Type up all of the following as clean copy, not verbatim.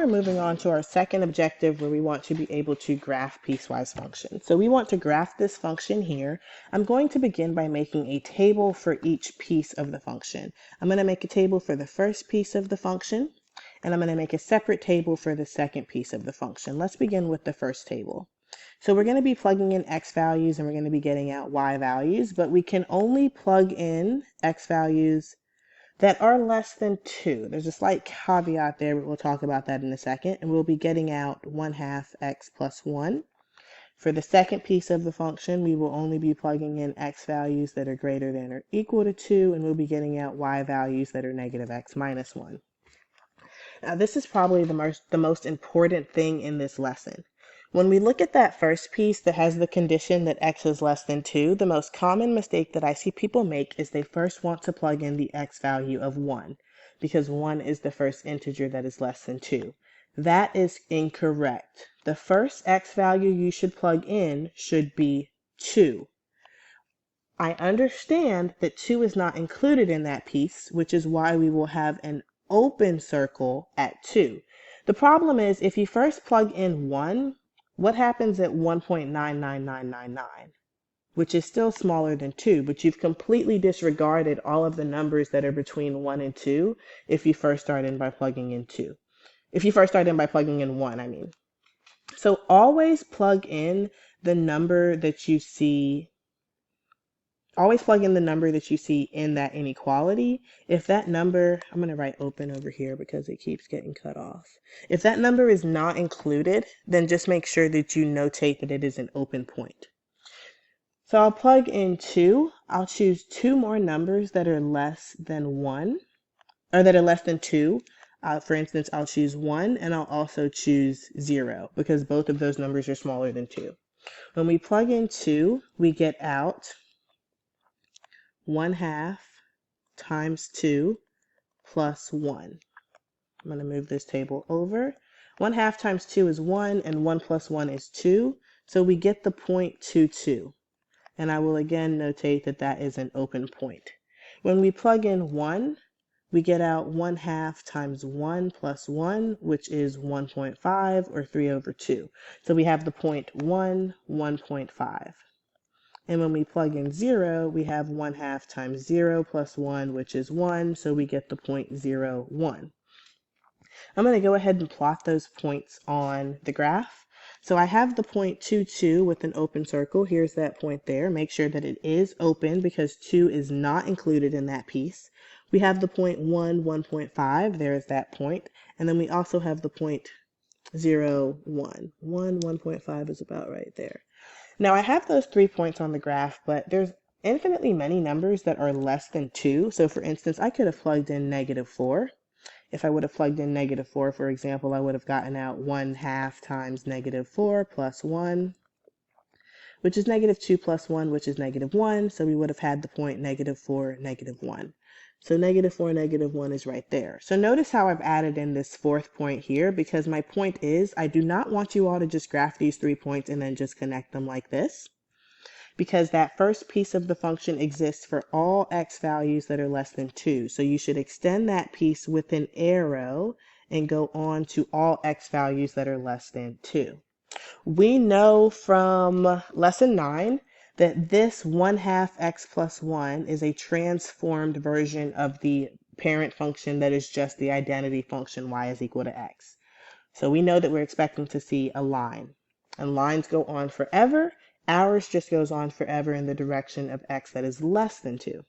we're moving on to our second objective where we want to be able to graph piecewise functions. So we want to graph this function here. I'm going to begin by making a table for each piece of the function. I'm going to make a table for the first piece of the function, and I'm going to make a separate table for the second piece of the function. Let's begin with the first table. So we're going to be plugging in x values and we're going to be getting out y values, but we can only plug in x values that are less than 2. There's a slight caveat there, but we'll talk about that in a second. And we'll be getting out 1/2 x plus 1. For the second piece of the function, we will only be plugging in x values that are greater than or equal to 2, and we'll be getting out y values that are negative x minus 1. Now, this is probably the most important thing in this lesson. When we look at that first piece that has the condition that x is less than 2, the most common mistake that I see people make is they first want to plug in the x value of 1, because 1 is the first integer that is less than 2. That is incorrect. The first x value you should plug in should be 2. I understand that 2 is not included in that piece, which is why we will have an open circle at 2. The problem is if you first plug in 1, what happens at 1.99999, which is still smaller than 2, but you've completely disregarded all of the numbers that are between 1 and 2 if you first start in by plugging in 2. If you first start in by plugging in 1, I mean. So always plug in the number that you see. Always plug in the number that you see in that inequality. If that number, I'm going to write open over here because it keeps getting cut off. If that number is not included, then just make sure that you notate that it is an open point. So I'll plug in 2. I'll choose 2 more numbers that are less than 1, or that are less than 2. For instance, I'll choose 1 and I'll also choose 0 because both of those numbers are smaller than 2. When we plug in 2, we get out 1/2 times 2 plus 1. I'm going to move this table over. 1/2 times 2 is 1, and 1 plus 1 is 2. So we get the point 22. And I will again notate that that is an open point. When we plug in 1, we get out 1/2 times 1 plus 1, which is 1.5, or 3 over 2. So we have the point 1, 1.5. And when we plug in 0, we have 1/2 times 0 plus 1, which is 1, so we get the point 0, 1. I'm going to go ahead and plot those points on the graph. So I have the point 2, 2 with an open circle. Here's that point there. Make sure that it is open because 2 is not included in that piece. We have the point 1, 1.5. There is that point. And then we also have the point 0, 1. 1, 1.5 is about right there. Now I have those 3 points on the graph, but there's infinitely many numbers that are less than 2. So for instance, I could have plugged in -4. If I would have plugged in -4, for example, I would have gotten out 1/2 times -4 plus 1, which is -2 plus 1, which is -1. So we would have had the point -4, -1. So -4, -1 is right there. So notice how I've added in this 4th point here, because my point is I do not want you all to just graph these 3 points and then just connect them like this, because that first piece of the function exists for all x values that are less than 2. So you should extend that piece with an arrow and go on to all x values that are less than 2. We know from lesson 9 that this 1/2 x plus 1 is a transformed version of the parent function that is just the identity function y is equal to x. So we know that we're expecting to see a line. And lines go on forever. Ours just goes on forever in the direction of x that is less than 2.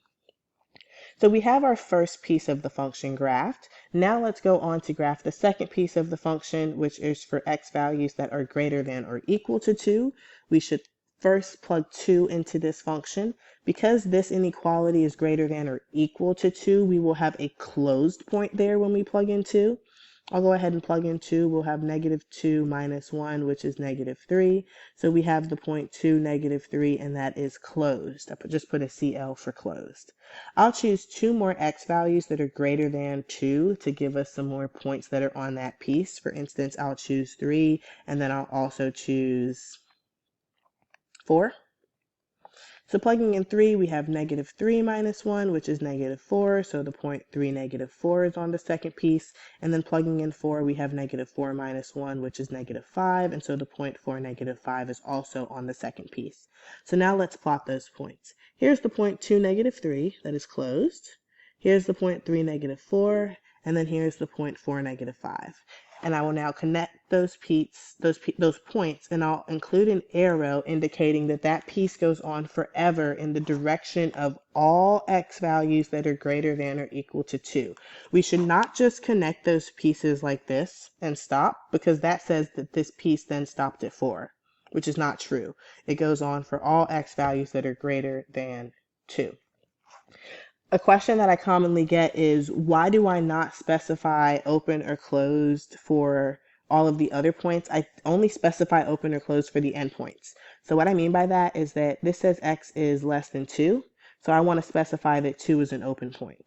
So we have our first piece of the function graphed. Now let's go on to graph the second piece of the function, which is for x values that are greater than or equal to 2. We should first plug 2 into this function. Because this inequality is greater than or equal to 2, we will have a closed point there when we plug in 2. I'll go ahead and plug in 2. We'll have -2 minus 1, which is -3. So we have the point 2, -3, and that is closed. Just put a CL for closed. I'll choose 2 more x values that are greater than 2 to give us some more points that are on that piece. For instance, I'll choose 3, and then I'll also choose 4. So plugging in 3, we have negative 3 minus 1, which is negative 4. So the point 3, negative 4 is on the second piece. And then plugging in 4, we have negative 4 minus 1, which is negative 5. And so the point 4, negative 5 is also on the second piece. So now let's plot those points. Here's the point 2, negative 3 that is closed. Here's the point 3, negative 4. And then here's the point 4, negative 5. And I will now connect those points, and I'll include an arrow indicating that that piece goes on forever in the direction of all x values that are greater than or equal to 2. We should not just connect those pieces like this and stop, because that says that this piece then stopped at 4, which is not true. It goes on for all x values that are greater than 2. A question that I commonly get is, why do I not specify open or closed for all of the other points? I only specify open or closed for the endpoints. So what I mean by that is that this says x is less than 2. So I want to specify that 2 is an open point.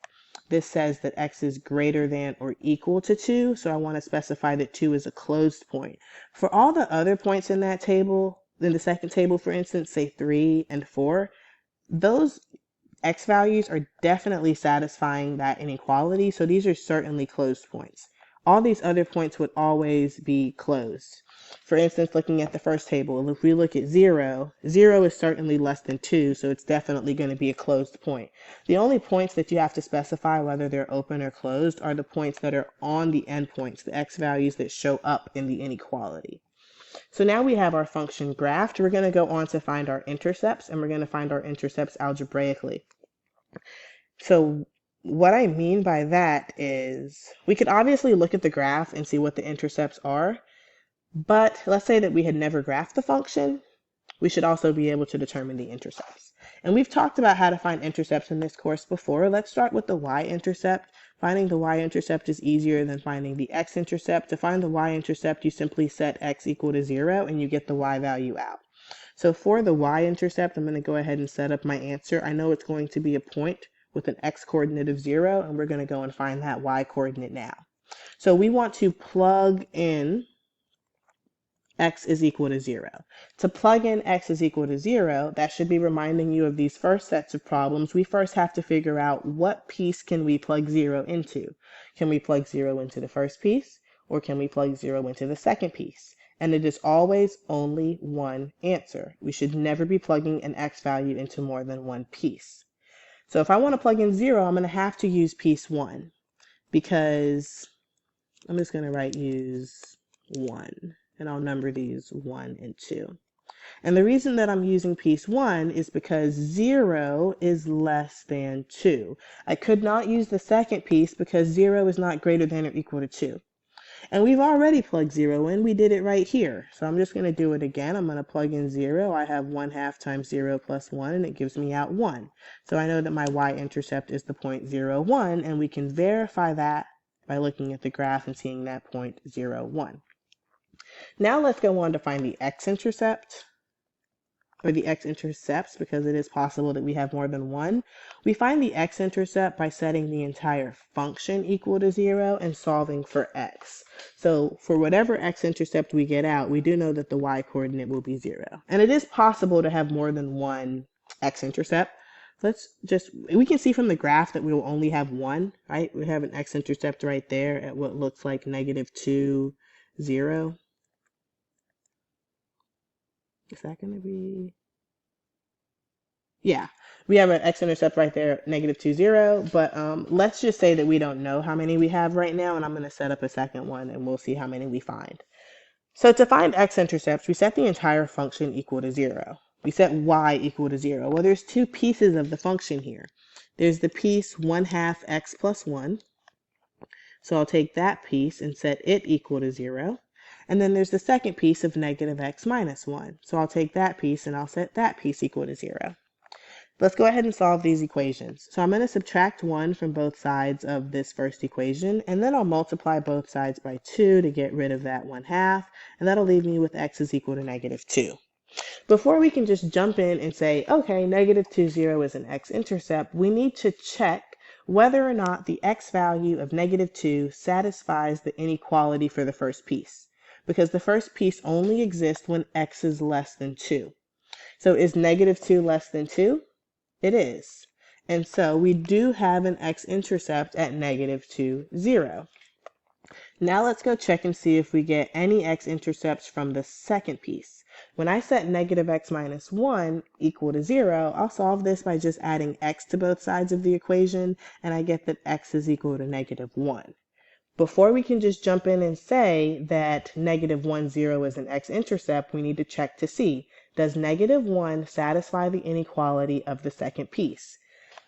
This says that x is greater than or equal to 2. So I want to specify that 2 is a closed point. For all the other points in that table, in the second table, for instance, say 3 and 4, those x values are definitely satisfying that inequality, so these are certainly closed points. All these other points would always be closed. For instance, looking at the first table, if we look at 0, 0 is certainly less than 2, so it's definitely going to be a closed point. The only points that you have to specify whether they're open or closed are the points that are on the endpoints, the x values that show up in the inequality. So now we have our function graphed. We're going to go on to find our intercepts, and we're going to find our intercepts algebraically. So what I mean by that is we could obviously look at the graph and see what the intercepts are, but let's say that we had never graphed the function. We should also be able to determine the intercepts. And we've talked about how to find intercepts in this course before. Let's start with the y-intercept. Finding the y-intercept is easier than finding the x-intercept. To find the y-intercept, you simply set x equal to 0 and you get the y value out. So for the y-intercept, I'm going to go ahead and set up my answer. I know it's going to be a point with an x-coordinate of 0, and we're going to go and find that y-coordinate now. So we want to plug in x is equal to 0. To plug in x is equal to 0, that should be reminding you of these first sets of problems. We first have to figure out what piece can we plug 0 into. Can we plug 0 into the first piece, or can we plug 0 into the second piece? And it is always only one answer. We should never be plugging an x value into more than one piece. So if I want to plug in 0, I'm going to have to use piece 1, because I'm just going to use 1. And I'll number these 1 and 2. And the reason that I'm using piece 1 is because 0 is less than 2. I could not use the second piece because 0 is not greater than or equal to 2. And we've already plugged 0 in. We did it right here. So I'm just going to do it again. I'm going to plug in 0. I have 1/2 times 0 plus 1, and it gives me out 1. So I know that my y-intercept is the point 0, 1, and we can verify that by looking at the graph and seeing that point 0, 1. Now let's go on to find the x-intercept, or the x-intercepts, because it is possible that we have more than one. We find the x-intercept by setting the entire function equal to 0 and solving for x. So for whatever x-intercept we get out, we do know that the y-coordinate will be 0. And it is possible to have more than one x-intercept. We can see from the graph that we will only have one, right? We have an x-intercept right there at what looks like -2, 0. Is that going to be? Yeah, we have an x-intercept right there, -2, 0. But let's just say that we don't know how many we have right now, and I'm going to set up a second one, and we'll see how many we find. So to find x-intercepts, we set the entire function equal to 0. We set y equal to 0. Well, there's two pieces of the function here. There's the piece 1/2 x plus 1. So I'll take that piece and set it equal to 0. And then there's the second piece of -x minus 1. So I'll take that piece and I'll set that piece equal to 0. Let's go ahead and solve these equations. So I'm going to subtract 1 from both sides of this first equation, and then I'll multiply both sides by 2 to get rid of that 1/2, and that'll leave me with x is equal to -2. Before we can just jump in and say, okay, -2, 0 is an x-intercept, we need to check whether or not the x value of -2 satisfies the inequality for the first piece, because the first piece only exists when x is less than 2. So is negative 2 less than 2? It is. And so we do have an x-intercept at negative 2, 0. Now let's go check and see if we get any x-intercepts from the second piece. When I set negative x minus 1 equal to 0, I'll solve this by just adding x to both sides of the equation, and I get that x is equal to negative 1. Before we can just jump in and say that negative 1, 0 is an x-intercept, we need to check to see, does negative 1 satisfy the inequality of the second piece?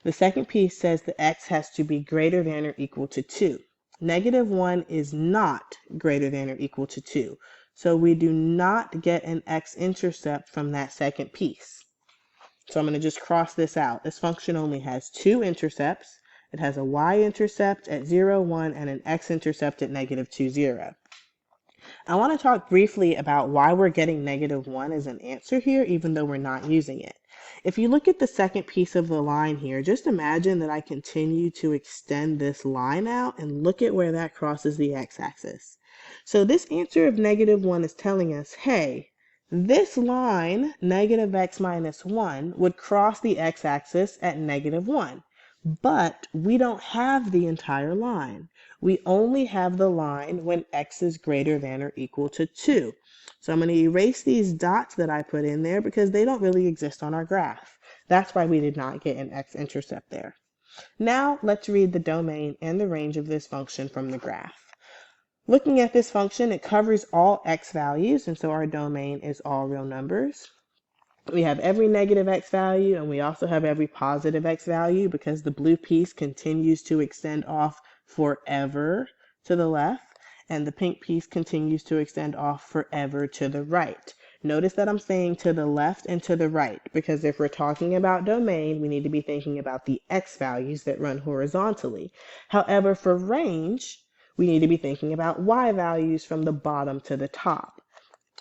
The second piece says that x has to be greater than or equal to 2. Negative 1 is not greater than or equal to 2, so we do not get an x-intercept from that second piece. So I'm going to just cross this out. This function only has two intercepts. It has a y-intercept at 0, 1, and an x-intercept at negative 2, 0. I want to talk briefly about why we're getting negative 1 as an answer here, even though we're not using it. If you look at the second piece of the line here, just imagine that I continue to extend this line out and look at where that crosses the x-axis. So this answer of negative 1 is telling us, hey, this line, negative x minus 1, would cross the x-axis at negative 1. But we don't have the entire line. We only have the line when x is greater than or equal to 2. So I'm going to erase these dots that I put in there because they don't really exist on our graph. That's why we did not get an x-intercept there. Now let's read the domain and the range of this function from the graph. Looking at this function, it covers all x values, and so our domain is all real numbers. We have every negative x value, and we also have every positive x value because the blue piece continues to extend off forever to the left, and the pink piece continues to extend off forever to the right. Notice that I'm saying to the left and to the right, because if we're talking about domain, we need to be thinking about the x values that run horizontally. However, for range, we need to be thinking about y values from the bottom to the top.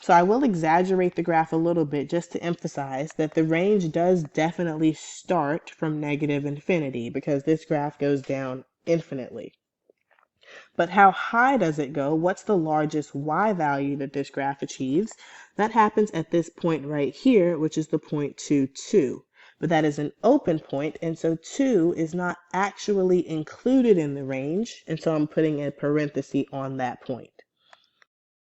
So I will exaggerate the graph a little bit just to emphasize that the range does definitely start from negative infinity because this graph goes down infinitely. But how high does it go? What's the largest y value that this graph achieves? That happens at this point right here, which is the point 2, 2. But that is an open point, and so 2 is not actually included in the range, and so I'm putting a parenthesis on that point.